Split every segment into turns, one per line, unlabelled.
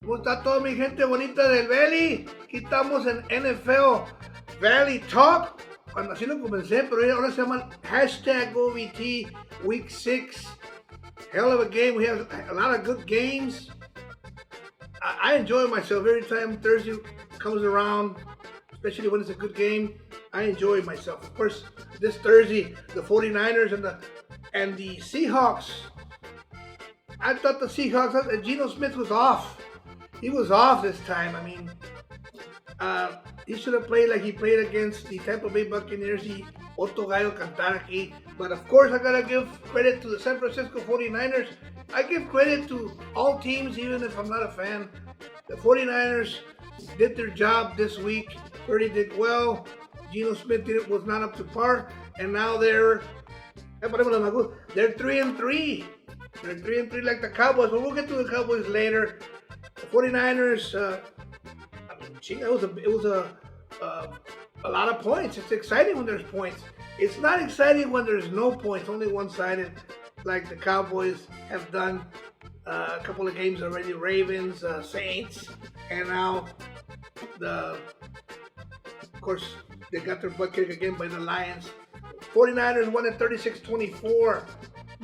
¿Cómo está toda mi gente bonita del Valley? Aquí estamos en NFL Valley Talk. Cuando así lo comencé, pero ahora se llaman #OVT Week 6. Hell of a game. We have a lot of good games. I enjoy myself every time Thursday comes around, especially when it's a good game. I enjoy myself. Of course, this Thursday, the 49ers and the Seahawks. I thought the Seahawks, Geno Smith was off. He was off this time. I mean, he should have played like he played against the Tampa Bay Buccaneers. Otto Gallo cantar aquí. But of course, I gotta give credit to the San Francisco 49ers. I give credit to all teams, even if I'm not a fan. The 49ers did their job this week. Purdy did well. Geno Smith was not up to par. And now they're 3-3. They're 3-3 like the Cowboys, but we'll get to the Cowboys later. The 49ers, it was a lot of points. It's exciting when there's points. It's not exciting when there's no points, only one-sided, like the Cowboys have done a couple of games already. Ravens, Saints, and now of course, they got their butt kicked again by the Lions. 49ers won at 36-24.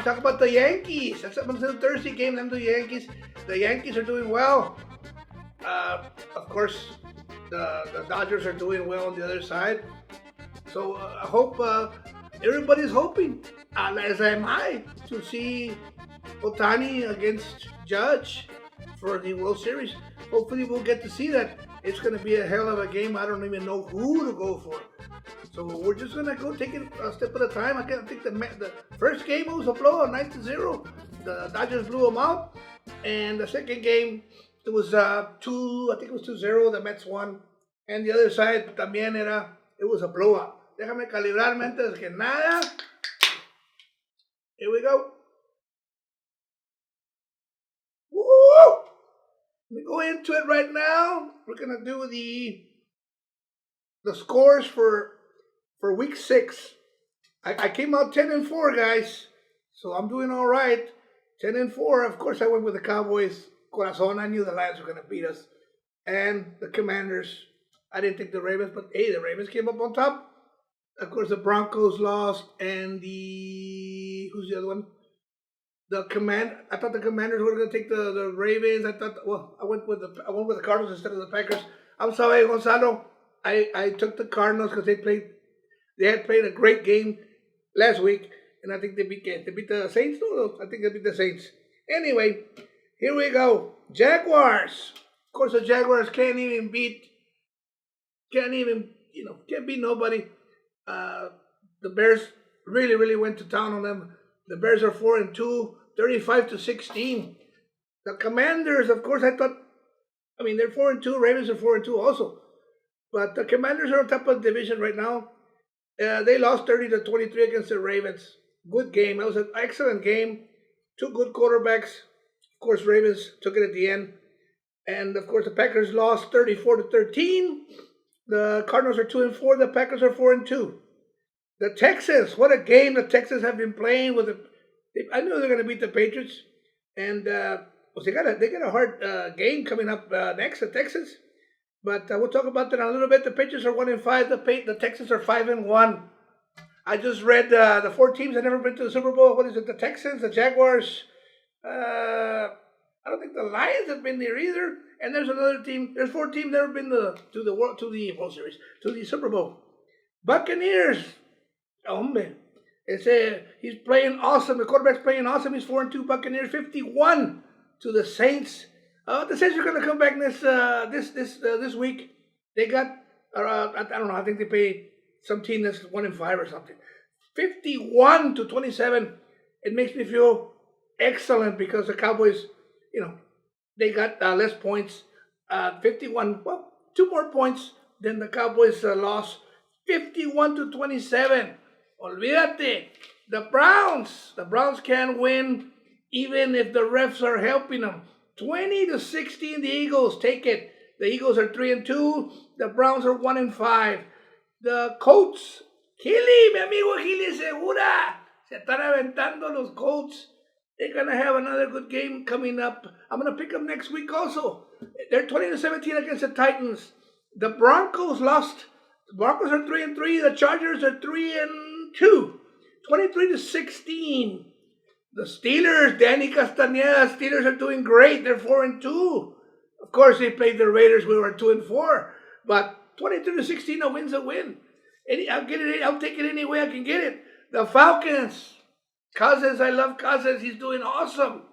Talk about the Yankees. That's up until the Thursday game. Them the Yankees. The Yankees are doing well. Of course, the Dodgers are doing well on the other side. So I hope everybody's hoping, as am I, to see Ohtani against Judge for the World Series. Hopefully we'll get to see that. It's going to be a hell of a game. I don't even know who to go for. So we're just going to go take it a step at a time. I think the first game was a blowout, 9-0. The Dodgers blew them out. And the second game, it was 2-0. The Mets won. And the other side también it was a blowout. Déjame calibrarme antes que nada. Here we go. Woo! Let me go into it right now. We're going to do the scores for week 6. I came out 10-4, guys. So I'm doing all right. 10-4. Of course, I went with the Cowboys. Corazon, I knew the Lions were going to beat us. And the Commanders. I didn't think the Ravens, but hey, the Ravens came up on top. Of course, the Broncos lost. And who's the other one? I thought the Commanders were going to take the Ravens. I went with the Cardinals instead of the Packers. I'm sorry, Gonzalo. I took the Cardinals because they had played a great game last week, and I think they beat the Saints. No, I think they beat the Saints. Anyway, here we go. Jaguars. Of course, the Jaguars can't beat nobody. The Bears really, really went to town on them. The Bears are 4-2, 35-16. The Commanders, of course, they're 4-2. Ravens are 4-2 also. But the Commanders are on top of the division right now. They lost 30-23 against the Ravens. Good game. That was an excellent game. Two good quarterbacks. Of course, Ravens took it at the end. And, of course, the Packers lost 34-13. The Cardinals are 2-4. The Packers are 4-2. The Texans, what a game the Texans have been playing with. I knew they're going to beat the Patriots, and they got a hard game coming up next, the Texans. But we'll talk about that in a little bit. The Patriots are 1-5. The Texans are 5-1. I just read the 4 teams that never been to the Super Bowl. What is it? The Texans, the Jaguars. I don't think the Lions have been there either. And there's another team. There's 4 teams that have been to the World Series, to the Super Bowl. Buccaneers. Hombre, he's playing awesome. The quarterback's playing awesome. He's 4-2. Buccaneers 51 to the Saints. The Saints are going to come back this week. They got I don't know. I think they played some team that's 1-5 or something. 51-27. It makes me feel excellent because the Cowboys, they got less points. 51. Well, 2 more points than the Cowboys lost. 51-27. Olvídate. The Browns can't win even if the refs are helping them. 20-16, the Eagles take it. The Eagles are 3-2. The Browns are 1-5. The Colts, Gili, mi amigo Gili Segura, se están aventando los Colts. They're going to have another good game coming up. I'm going to pick them next week also. They're 20-17 against the Titans. The Broncos lost. The Broncos are 3-3. The Chargers are 3-2. 23-16. The Steelers, Danny Castaneda, Steelers are doing great. They're 4-2. Of course, they played the Raiders. We were 2-4. But 23-16, a win's a win. I'll get it. I'll take it any way I can get it. The Falcons. Cousins, I love Cousins. He's doing awesome.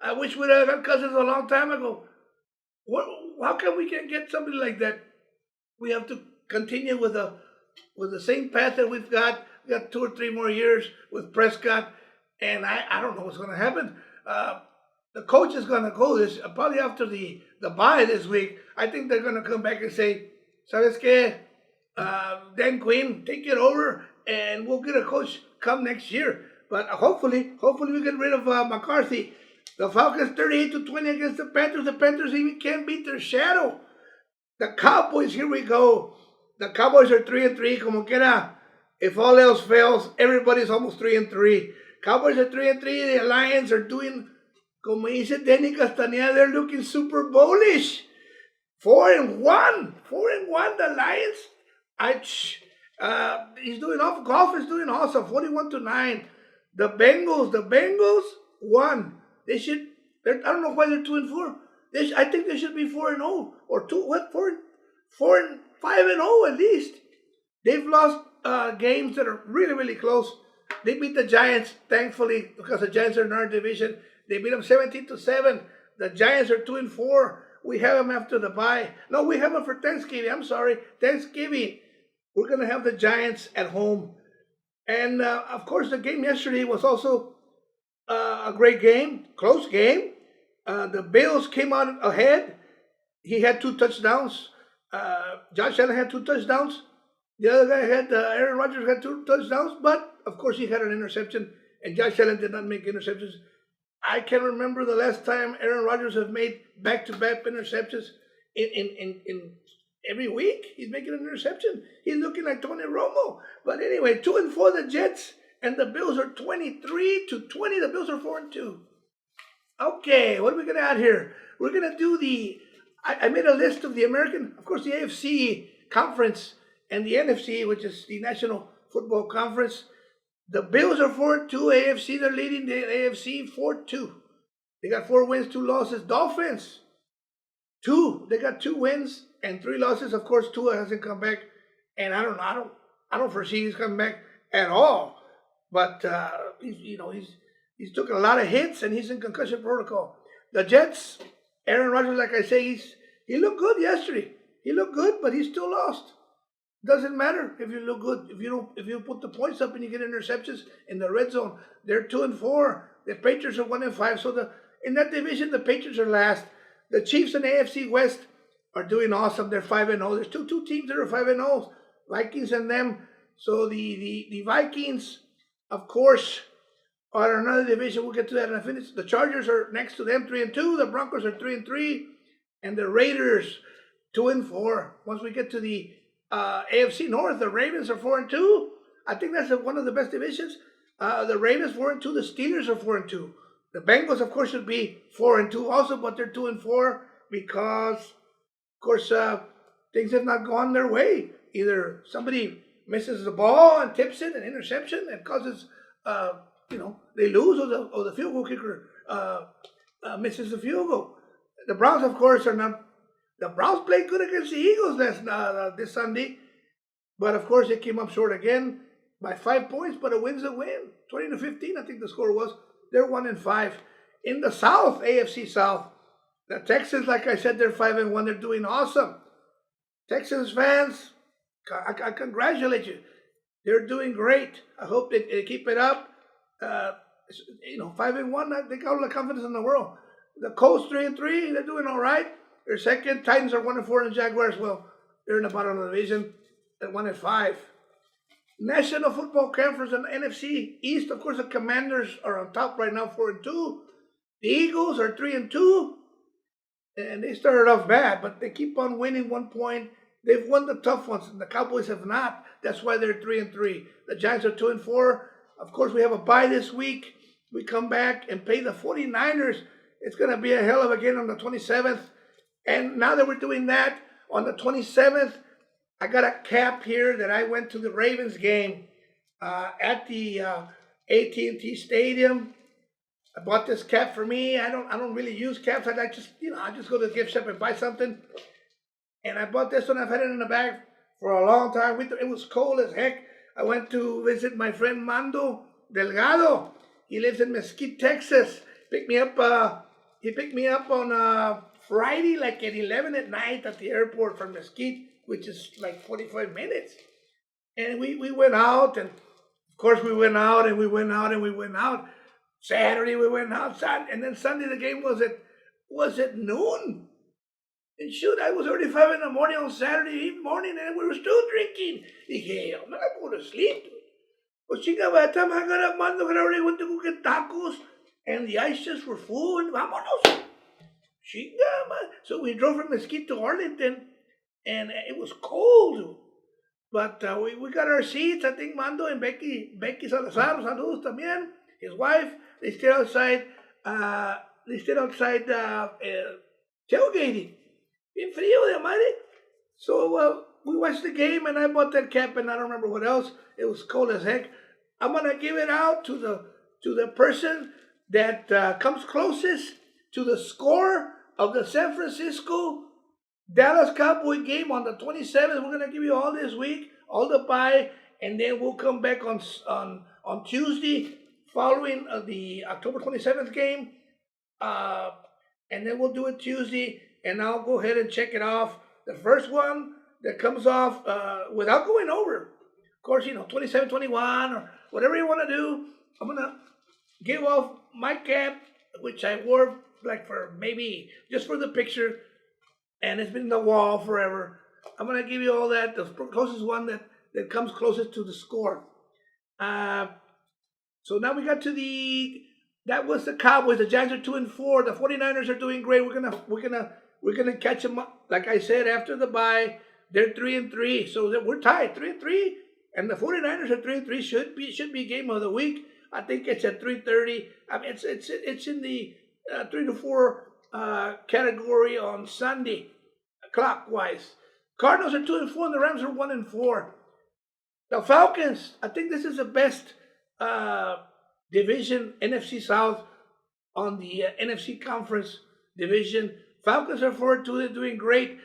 I wish we'd have had Cousins a long time ago. How come we can't get somebody like that? We have to continue with the same path that we've got. We got 2 or 3 more years with Prescott, and I don't know what's going to happen. The coach is going to go this probably after the bye this week. I think they're going to come back and say, "Sabes qué, Dan Quinn, take it over, and we'll get a coach come next year." But hopefully we get rid of McCarthy. The Falcons 38-20 against the Panthers. The Panthers even can't beat their shadow. The Cowboys, here we go. The Cowboys are 3-3. Como quiera, if all else fails, everybody's almost 3-3. Cowboys are 3-3. The Lions are doing, como dice Danny Castaneda, they're looking Super Bowlish. 4-1. 4-1, the Lions. He's doing awesome. Golf is doing awesome. 41-9. The Bengals won. I don't know why they're 2-4. I think they should be 4-0 or 4-5-0 at least. They've lost games that are really, really close. They beat the Giants, thankfully, because the Giants are in our division. They beat them 17-7. The Giants are 2-4. We have them after the bye. No, we have them for Thanksgiving. I'm sorry, Thanksgiving. We're gonna have the Giants at home, and of course, the game yesterday was also a great game, close game. The Bills came out ahead. He had 2 touchdowns. Josh Allen had 2 touchdowns. The other guy had, Aaron Rodgers had 2 touchdowns, but of course he had an interception, and Josh Allen did not make interceptions. I can't remember the last time Aaron Rodgers have made back-to-back interceptions in every week. He's making an interception. He's looking like Tony Romo. But anyway, 2-4 the Jets. And the Bills are 23-20. The Bills are 4-2. Okay, what are we going to add here? We're going to do I made a list of the American, of course, the AFC conference and the NFC, which is the National Football Conference. The Bills are 4-2. AFC, they're leading the AFC 4-2. They got 4 wins, 2 losses. Dolphins, 2. They got 2 wins and 3 losses. Of course, Tua hasn't come back, and I don't foresee he's coming back at all. But he's took a lot of hits and he's in concussion protocol. The Jets, Aaron Rodgers, like I say, he looked good yesterday. He looked good, but he still lost. Doesn't matter if you look good. If you put the points up and you get interceptions in the red zone, they're 2-4. The Patriots are 1-5. So in that division, the Patriots are last. The Chiefs in the AFC West are doing awesome. They're 5-0. There's two teams that are 5-0, Vikings and them. So the Vikings, of course, are another division. We'll get to that in a minute. The Chargers are next to them, 3-2. The Broncos are 3-3, and the Raiders 2-4. Once we get to the AFC North, the Ravens are 4-2. I think that's one of the best divisions. The Ravens 4-2. The Steelers are 4-2. The Bengals, of course, should be 4-2 also, but they're 2-4 because, of course, things have not gone their way. Either somebody misses the ball and tips it, an interception, and causes, they lose, or the field goal kicker misses the field goal. The Browns, of course, are not. The Browns played good against the Eagles this Sunday, but of course they came up short again by 5 points. But a win's a win, 20-15, I think the score was. They're 1-5. In the South, AFC South, the Texans, like I said, they're 5-1. They're doing awesome. Texans fans, I congratulate you. They're doing great. I hope they keep it up. 5-1. They got all the confidence in the world. The Colts 3-3. They're doing all right. They're second. Titans are 1-4, and Jaguars, well, they're in the bottom of the division at 1-5. National Football Conference and NFC East, of course, the Commanders are on top right now, 4-2. The Eagles are 3-2, and they started off bad, but they keep on winning 1 point. They've won the tough ones, and the Cowboys have not. That's why they're 3-3. The Giants are 2-4. Of course, we have a bye this week. We come back and play the 49ers. It's going to be a hell of a game on the 27th. And now that we're doing that, on the 27th, I got a cap here that I went to the Ravens game at the AT&T Stadium. I bought this cap for me. I don't really use caps. I just go to the gift shop and buy something. And I bought this one. I've had it in the bag for a long time. It was cold as heck. I went to visit my friend Mando Delgado. He lives in Mesquite, Texas. He picked me up on Friday, like at 11 at night at the airport from Mesquite, which is like 45 minutes. And we went out, and of course we went out, and we went out, and we went out. Saturday we went outside, and then Sunday the game was at noon. And shoot, I was already 5 in the morning on Saturday morning, and we were still drinking. Dije, I'm not going to sleep, dude. But chinga, by the time I got up, Mando had already went to go get tacos, and the ice chests were full, and vámonos. Chinga, man. So we drove from Mesquite to Arlington, and it was cold, dude. But we got our seats. I think Mando and Becky Salazar, saludos también, his wife, they stayed outside tailgating. Bien frío de madre. So we watched the game, and I bought that cap, and I don't remember what else. It was cold as heck. I'm gonna give it out to the person that comes closest to the score of the San Francisco Dallas Cowboy game on the 27th. We're gonna give you all this week, all the buy, and then we'll come back on Tuesday following the October 27th game, and then we'll do it Tuesday. And I'll go ahead and check it off. The first one that comes off without going over, of course, 27, 21, or whatever you want to do, I'm going to give off my cap, which I wore like for maybe just for the picture, and it's been in the wall forever. I'm going to give you all that, the closest one that comes closest to the score. So now we got to that was the Cowboys. The Giants are 2-4. The 49ers are doing great. We're gonna catch them up. Like I said, after the bye, they're 3-3. So we're tied 3-3, and the 49ers are 3-3. Should be game of the week. I think it's at 3:30. I mean, it's in the 3 to 4 category on Sunday, clockwise. Cardinals are 2-4, and the Rams are 1-4. The Falcons. I think this is the best division, NFC South, on the NFC Conference division. Falcons are 4-2. They're doing great.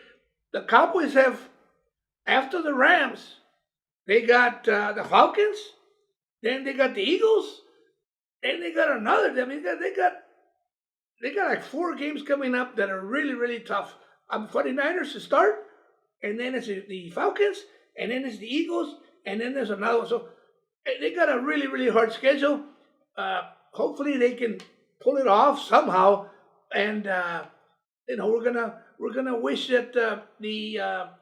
The Cowboys have, after the Rams, they got the Falcons, then they got the Eagles, then they got another. I mean, they got like 4 games coming up that are really, really tough. 49ers to start, and then it's the Falcons, and then it's the Eagles, and then there's another one. So they got a really, really hard schedule. Hopefully they can pull it off somehow, and we're gonna wish that the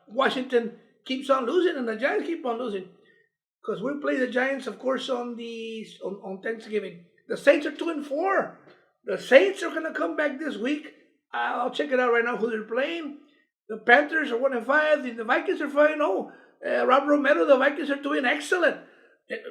Washington keeps on losing and the Giants keep on losing, because we'll play the Giants, of course, on Thanksgiving. The Saints are 2-4. The Saints are gonna come back this week. I'll check it out right now who they're playing. The Panthers are 1-5. The Vikings are 5-0. Rob Romero, the Vikings are doing excellent.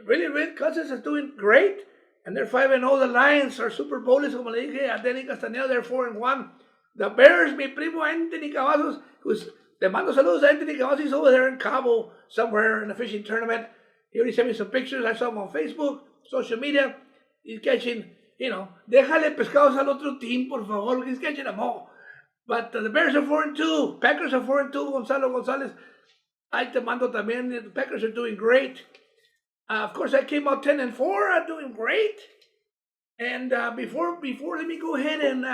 Really, Red Cousins is doing great, and they're 5-0. The Lions are Super Bowlers, como le dije a Denny Castañeda, they're 4-1. The Bears, mi primo Anthony Cavazos, le mando saludos a Anthony Cavazos. He's over there in Cabo somewhere in a fishing tournament. He already sent me some pictures. I saw him on Facebook, social media. He's catching, déjale pescados al otro team, por favor. He's catching them all. But the Bears are 4-2. Packers are 4-2. Gonzalo Gonzalez, ahí te mando también. The Packers are doing great. Of course, I came out 10-4. I'm doing great. And before, let me go ahead and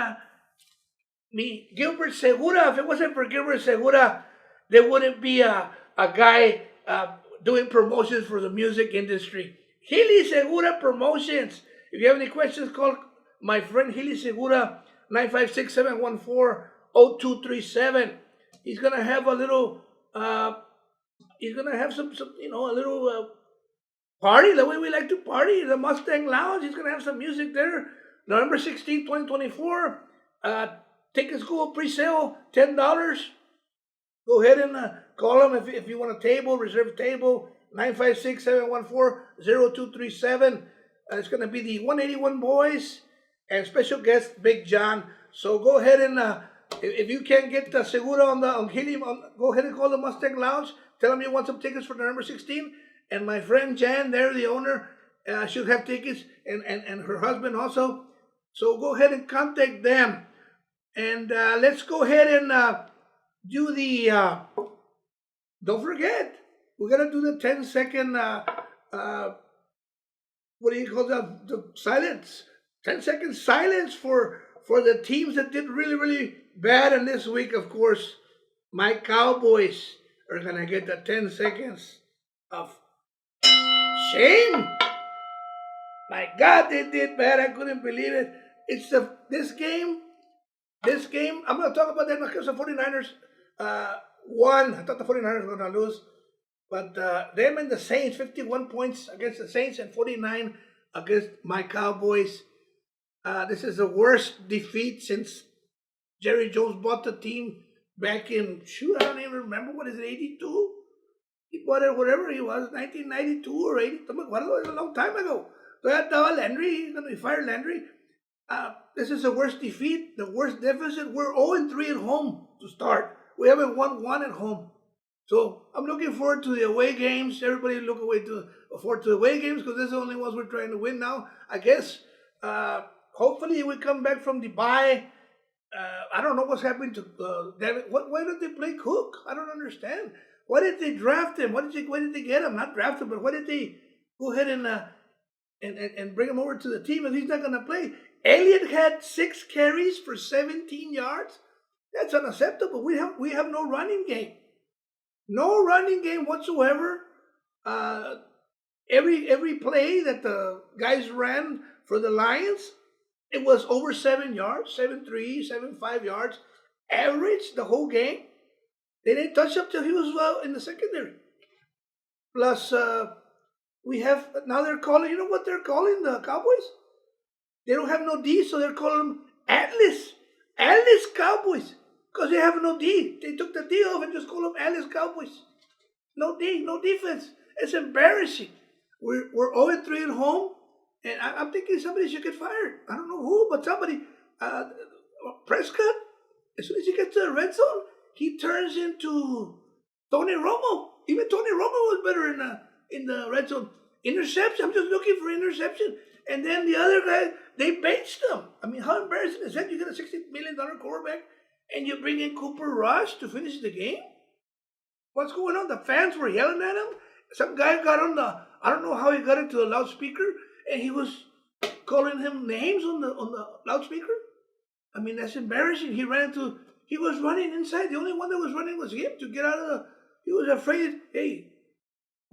Gilbert Segura. If it wasn't for Gilbert Segura, there wouldn't be a guy doing promotions for the music industry. Hilly Segura Promotions. If you have any questions, call my friend Hilly Segura, 956-714-0237. He's gonna have a little. He's gonna have some a little party, the way we like to party, the Mustang Lounge. He's gonna have some music there. November 16th, 2024. Tickets go pre-sale, $10. Go ahead and call him if you want a table, reserve a table, 956-714-0237. It's going to be the 181 Boys and special guest Big John. So go ahead and if you can't get the Segura on Helium, go ahead and call the Mustang Lounge. Tell them you want some tickets for November 16. And my friend Jan, there, the owner, should have tickets, and her husband also. So go ahead and contact them. And let's go ahead and do the. Don't forget, we're gonna do the 10-second. What do you call that? The silence. 10-second silence for the teams that did really, really bad. And this week, of course, my Cowboys are gonna get the 10 seconds of shame. My God, they did bad. I couldn't believe it. It's this game. I'm gonna talk about that because the 49ers won. I thought the 49ers were gonna lose. But them and the Saints, 51 points against the Saints and 49 against my Cowboys. This is the worst defeat since Jerry Jones bought the team back in, I don't even remember, what is it, 82? He bought it, whatever he was, 1992 or 80, what was it, a long time ago. So that Landry, he's going to be fired, Landry. This is the worst defeat, the worst deficit. We're 0-3 at home to start. We haven't won one at home. So I'm looking forward to the away games. Everybody look forward to the away games because these are the only ones we're trying to win now. I guess hopefully we come back from the bye. I don't know what's happening to David. Why did they play Cook? I don't understand. Why did they draft him? Why did they get him? Not draft him, but why did they go ahead and bring him over to the team if he's not going to play? Elliott had 6 carries for 17 yards. That's unacceptable. We have no running game. No running game whatsoever. Every play that the guys ran for the Lions, it was over 7 yards, 7.3, 7.5 yards, average the whole game. They didn't touch up till he was in the secondary. Plus, we have, now they're calling, you know what they're calling the Cowboys? They don't have no D, so they're calling them Atlas Cowboys. Because they have no D. They took the D off and just call them Atlas Cowboys. No D, no defense. It's embarrassing. We're 0-3 at home, and I'm thinking somebody should get fired. I don't know who, but somebody. Prescott, as soon as he gets to the red zone, he turns into Tony Romo. Even Tony Romo was better in the red zone. Interception. I'm just looking for interception. And then the other guy, they benched him. I mean, how embarrassing is that? You get a $60 million quarterback, and you bring in Cooper Rush to finish the game? What's going on? The fans were yelling at him. Some guy got on I don't know how he got into the loudspeaker, and he was calling him names on the loudspeaker. I mean, that's embarrassing. He was running inside. The only one that was running was him to get out of he was afraid, hey,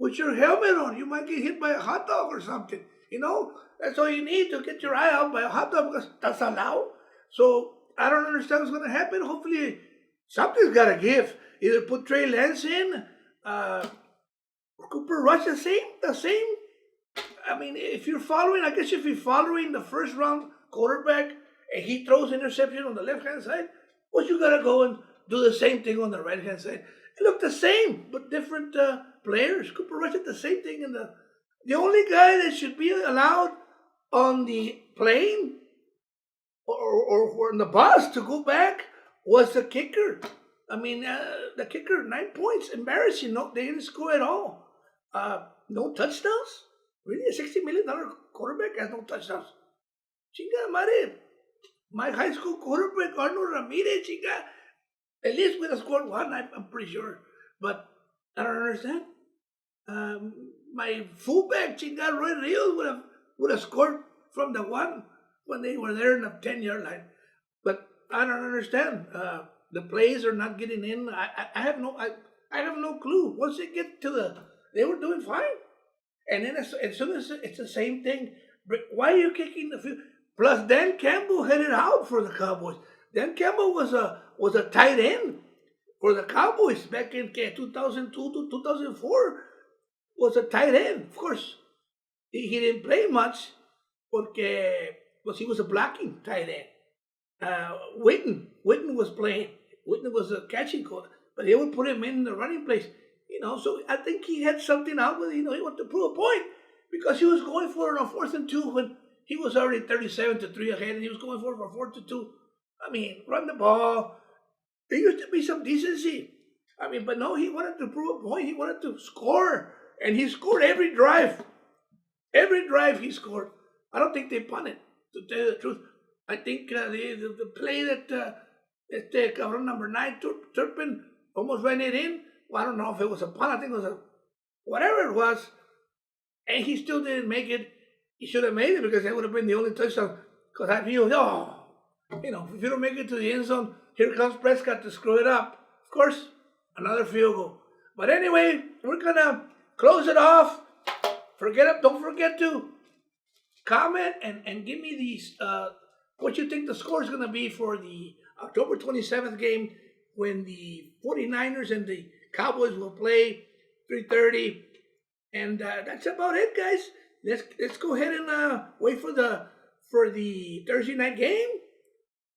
put your helmet on. You might get hit by a hot dog or something. You know, that's all you need to get your eye out by a hot dog because that's allowed. So I don't understand what's going to happen. Hopefully something's got to give. Either put Trey Lance in, Cooper Rush, the same. I mean, if you're following the first round quarterback and he throws interception on the left-hand side, well, you got to go and do the same thing on the right-hand side. It looked the same, but different players. Cooper Rush did the same thing. The only guy that should be allowed on the plane or on the bus to go back was the kicker. I mean, the kicker, 9 points, embarrassing. No, they didn't score at all. No touchdowns? Really, a $60 million quarterback has no touchdowns? Chinga madre. My high school quarterback, Arnold Ramirez, chinga, at least would have scored one, I'm pretty sure. But I don't understand. My fullback, chinga, Roy Rios, would have scored from the one when they were there in the 10-yard line. But I don't understand. The plays are not getting in. I have no clue. Once they get to they were doing fine. And then as soon as it's the same thing, why are you kicking the field? Plus, Dan Campbell headed out for the Cowboys. Dan Campbell was a tight end for the Cowboys back in 2002 to 2004. Was a tight end. Of course, he didn't play much because he was a blocking tight end. Witten was playing. Witten was a catching coach, but they would put him in the running place. You know, so I think he had something out with, he wanted to prove a point because he was going for it on 4th and 2 when he was already 37-3 ahead and he was going for it for 4th and 2. I mean, run the ball. There used to be some decency. I mean, but no, he wanted to prove a point. He wanted to score. And he scored every drive. Every drive he scored. I don't think they punted, to tell you the truth. I think the play that cabrón number 9, Turpin, almost ran it in. Well, I don't know if it was a punt. I think it was whatever it was. And he still didn't make it. He should have made it because that would have been the only touchdown. Because I feel, if you don't make it to the end zone, here comes Prescott to screw it up. Of course, another field goal. But anyway, we're going to close it off. Don't forget to comment and give me these, what you think the score is going to be for the October 27th game when the 49ers and the Cowboys will play 3:30. And that's about it, guys. Let's go ahead and wait for the Thursday night game.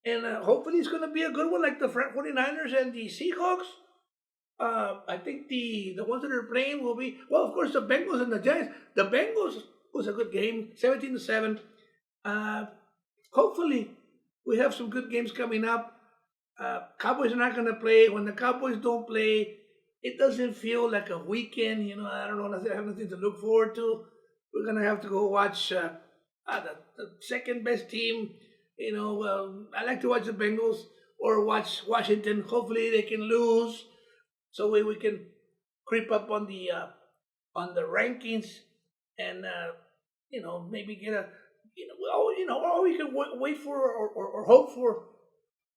And hopefully it's going to be a good one like the 49ers and the Seahawks. I think the ones that are playing will be, well, of course, the Bengals and the Giants. The Bengals was a good game, 17-7. Hopefully we have some good games coming up. Cowboys are not going to play. When the Cowboys don't play, it doesn't feel like a weekend. I don't know. I have nothing to look forward to. We're going to have to go watch the second best team. I like to watch the Bengals or watch Washington. Hopefully they can lose. So we can creep up on the rankings and maybe get all we can wait for or hope for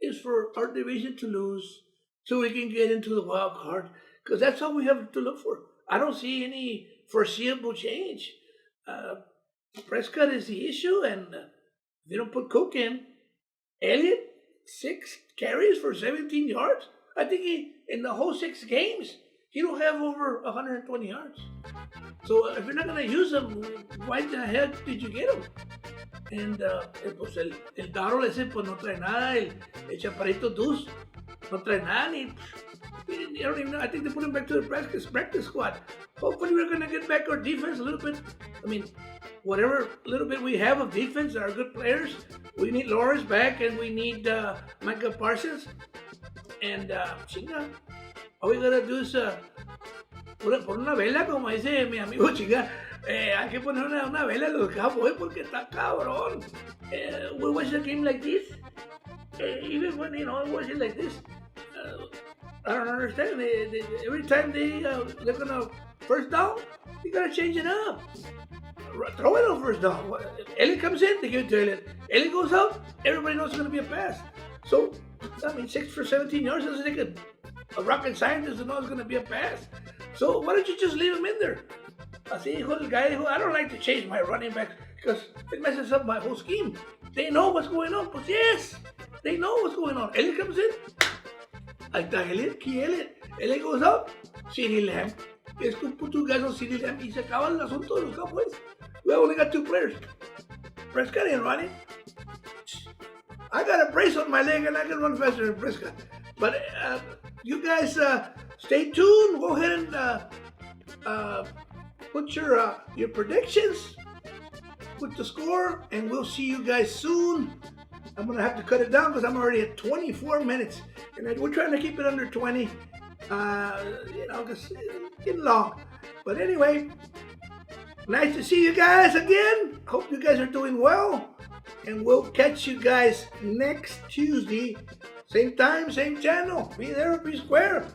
is for our division to lose so we can get into the wild card, because that's all we have to look for. I don't see any foreseeable change. Prescott is the issue, and they don't put Cook in. Elliott, 6 carries for 17 yards. I think in the whole 6 games, he don't have over 120 yards. So if you're not going to use him, why the heck did you get him? And pues el Darrell ese pues no trae nada, el chaparrito Deuce no trae nada, I don't even know. I think they put him back to the practice squad. Hopefully we're going to get back our defense a little bit. I mean, whatever little bit we have of defense are good players. We need Lawrence back and we need Micah Parsons. And chinga, all we gotta do is por una vela, como dice mi amigo chinga. Hay que poner una vela a los Cowboys porque está cabrón. We watch a game like this, even when I watch it like this, I don't understand. Every time they're gonna first down, you gotta change it up. Throw it on first down. Elliott comes in, they give it to Elliott. Elliott goes out, everybody knows it's gonna be a pass. So 6 for 17 yards doesn't take a rocket scientist to know it's going to be a pass. So why don't you just leave him in there? Así dijo el guy, I don't like to change my running backs because it messes up my whole scheme. They know what's going on. But yes, they know what's going on. Elliott comes in. Ahí está Elliott, key Elliott. Elliott goes out. CeeDee Lamb. Es que put 2 guys on CeeDee Lamb y se acaba el asunto de los Cowboys. We only got 2 players. Prescott ain't running. I got a brace on my leg and I can run faster than Prescott. But you guys stay tuned. Go ahead and put your predictions, put the score, and we'll see you guys soon. I'm going to have to cut it down because I'm already at 24 minutes. And we're trying to keep it under 20. Because it's getting long. But anyway, nice to see you guys again. Hope you guys are doing well. And we'll catch you guys next Tuesday. Same time, same channel. Be there or be square.